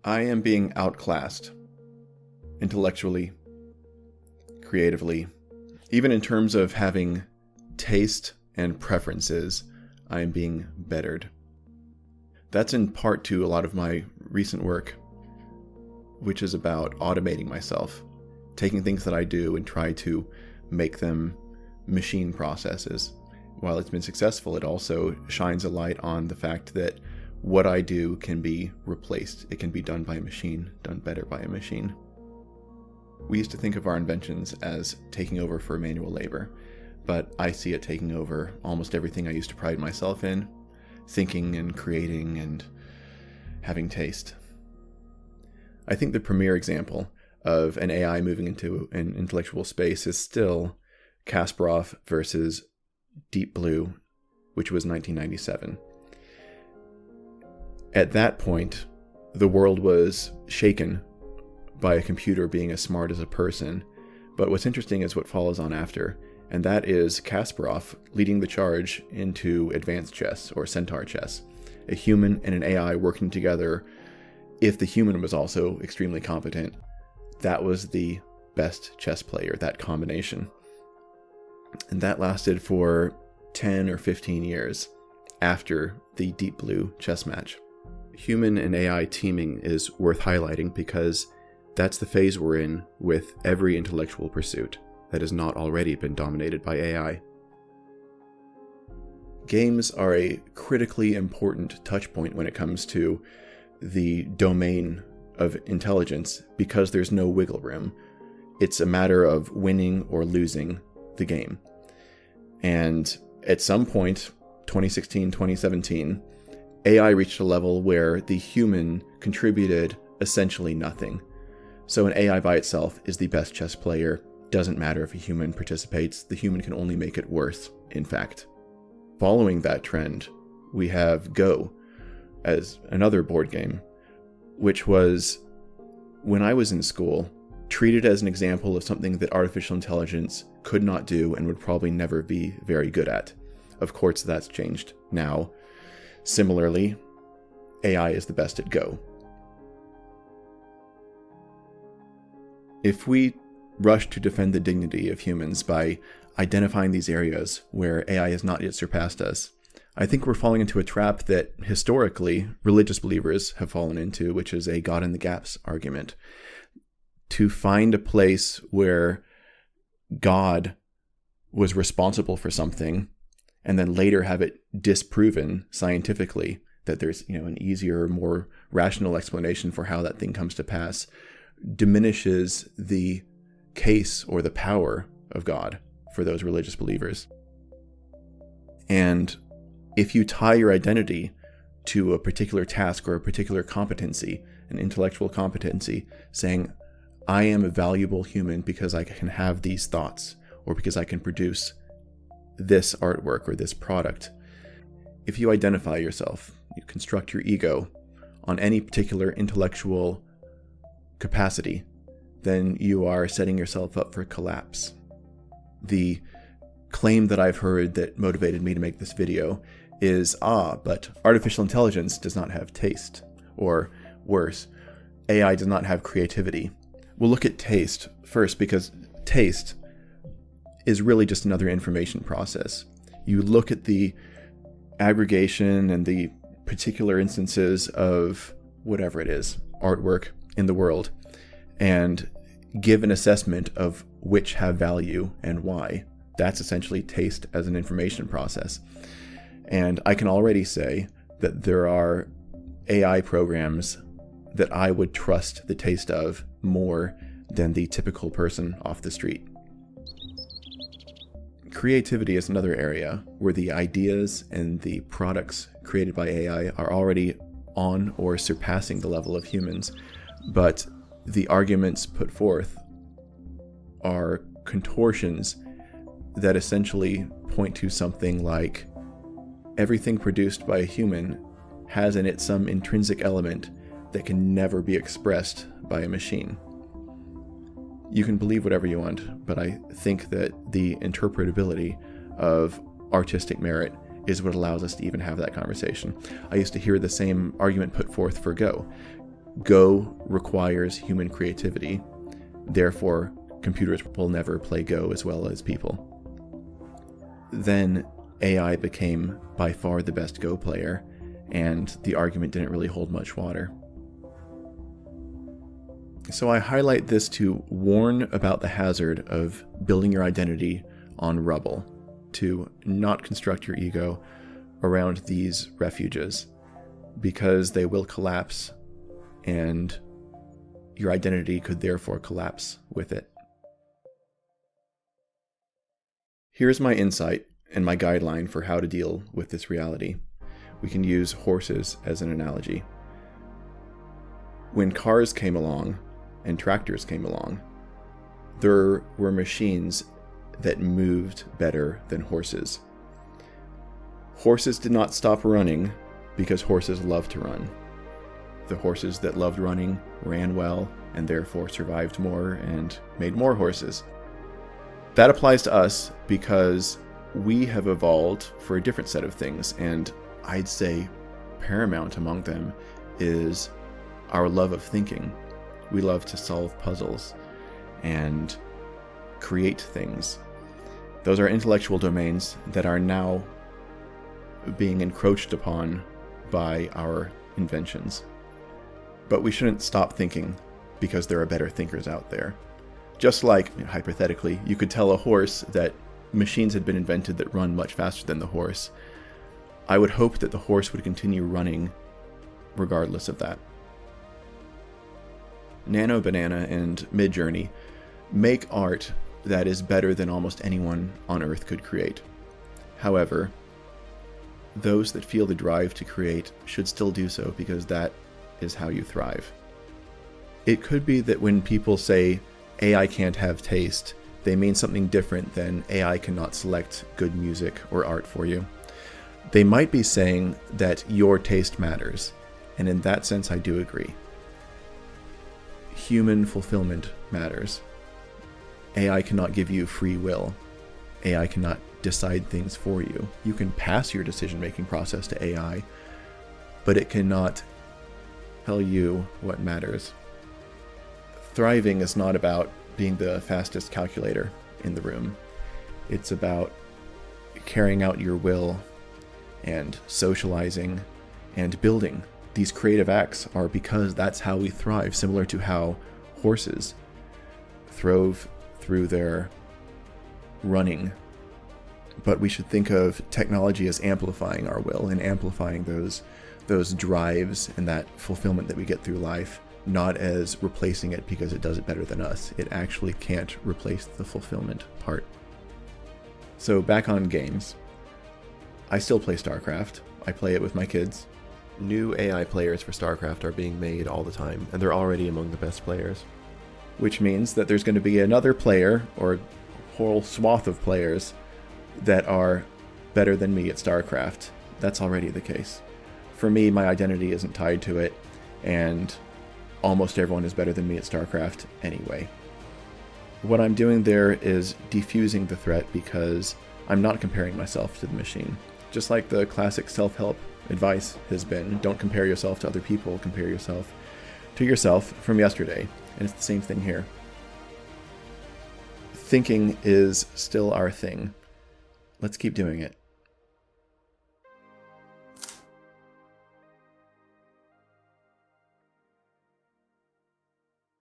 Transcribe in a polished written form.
I am being outclassed, intellectually, creatively, even in terms of having taste and preferences, I am being bettered. That's in part to a lot of my recent work, which is about automating myself, taking things that I do and try to make them machine processes. While it's been successful, it also shines a light on the fact that what I do can be replaced. It can be done by a machine, done better by a machine. We used to think of our inventions as taking over for manual labor, but I see it taking over almost everything I used to pride myself in, thinking and creating and having taste. I think the premier example of an AI moving into an intellectual space is still Kasparov versus Deep Blue, which was 1997. At that point, the world was shaken by a computer being as smart as a person. But what's interesting is what follows on after, and that is Kasparov leading the charge into advanced chess, or Centaur chess. A human and an AI working together. If the human was also extremely competent, that was the best chess player, that combination. And that lasted for 10 or 15 years after the Deep Blue chess match. Human and AI teaming is worth highlighting because that's the phase we're in with every intellectual pursuit that has not already been dominated by AI. Games are a critically important touchpoint when it comes to the domain of intelligence because there's no wiggle room. It's a matter of winning or losing the game. And at some point, 2016, 2017, AI reached a level where the human contributed essentially nothing. So an AI by itself is the best chess player. Doesn't matter if a human participates. The human can only make it worse, in fact. Following that trend, we have Go as another board game, which was, when I was in school, treated as an example of something that artificial intelligence could not do and would probably never be very good at. Of course, that's changed now. Similarly, AI is the best at Go. If we rush to defend the dignity of humans by identifying these areas where AI has not yet surpassed us, I think we're falling into a trap that historically religious believers have fallen into, which is a God in the gaps argument. To find a place where God was responsible for something and then later have it disproven scientifically that there's, an easier, more rational explanation for how that thing comes to pass, diminishes the case or the power of God for those religious believers. And if you tie your identity to a particular task or a particular competency, an intellectual competency, saying, I am a valuable human because I can have these thoughts, or because I can produce this artwork or this product. If you identify yourself, you construct your ego on any particular intellectual capacity, then you are setting yourself up for collapse. The claim that I've heard that motivated me to make this video is, but artificial intelligence does not have taste. Or worse, AI does not have creativity. We'll look at taste first because taste is really just another information process. You look at the aggregation and the particular instances of whatever it is, artwork in the world, and give an assessment of which have value and why. That's essentially taste as an information process. And I can already say that there are AI programs that I would trust the taste of more than the typical person off the street. Creativity is another area where the ideas and the products created by AI are already on or surpassing the level of humans, but the arguments put forth are contortions that essentially point to something like everything produced by a human has in it some intrinsic element that can never be expressed by a machine. You can believe whatever you want, but I think that the interpretability of artistic merit is what allows us to even have that conversation. I used to hear the same argument put forth for Go. Go requires human creativity. Therefore, computers will never play Go as well as people. Then AI became by far the best Go player, and the argument didn't really hold much water. So I highlight this to warn about the hazard of building your identity on rubble, to not construct your ego around these refuges, because they will collapse, and your identity could therefore collapse with it. Here's my insight and my guideline for how to deal with this reality. We can use horses as an analogy. When cars came along and tractors came along, there were machines that moved better than horses. Horses did not stop running because horses love to run. The horses that loved running ran well and therefore survived more and made more horses. That applies to us because we have evolved for a different set of things, and I'd say paramount among them is our love of thinking. We love to solve puzzles and create things. Those are intellectual domains that are now being encroached upon by our inventions. But we shouldn't stop thinking because there are better thinkers out there. Just like, hypothetically, you could tell a horse that machines had been invented that run much faster than the horse. I would hope that the horse would continue running regardless of that. Nano Banana and Midjourney make art that is better than almost anyone on Earth could create. However, those that feel the drive to create should still do so, because that is how you thrive. It could be that when people say AI can't have taste, they mean something different than AI cannot select good music or art for you. They might be saying that your taste matters, and in that sense I do agree. Human fulfillment matters. AI cannot give you free will. AI cannot decide things for you. You can pass your decision-making process to AI, but it cannot tell you what matters. Thriving is not about being the fastest calculator in the room. It's about carrying out your will and socializing and building. These creative acts are because that's how we thrive, similar to how horses throve through their running. But we should think of technology as amplifying our will and amplifying those drives and that fulfillment that we get through life, not as replacing it because it does it better than us. It actually can't replace the fulfillment part. So back on games. I still play StarCraft. I play it with my kids. New AI players for StarCraft are being made all the time, and they're already among the best players. Which means that there's going to be another player, or a whole swath of players, that are better than me at StarCraft. That's already the case. For me, my identity isn't tied to it, and almost everyone is better than me at StarCraft anyway. What I'm doing there is defusing the threat because I'm not comparing myself to the machine. Just like the classic self-help advice has been, don't compare yourself to other people, compare yourself to yourself from yesterday. And it's the same thing here. Thinking is still our thing. Let's keep doing it.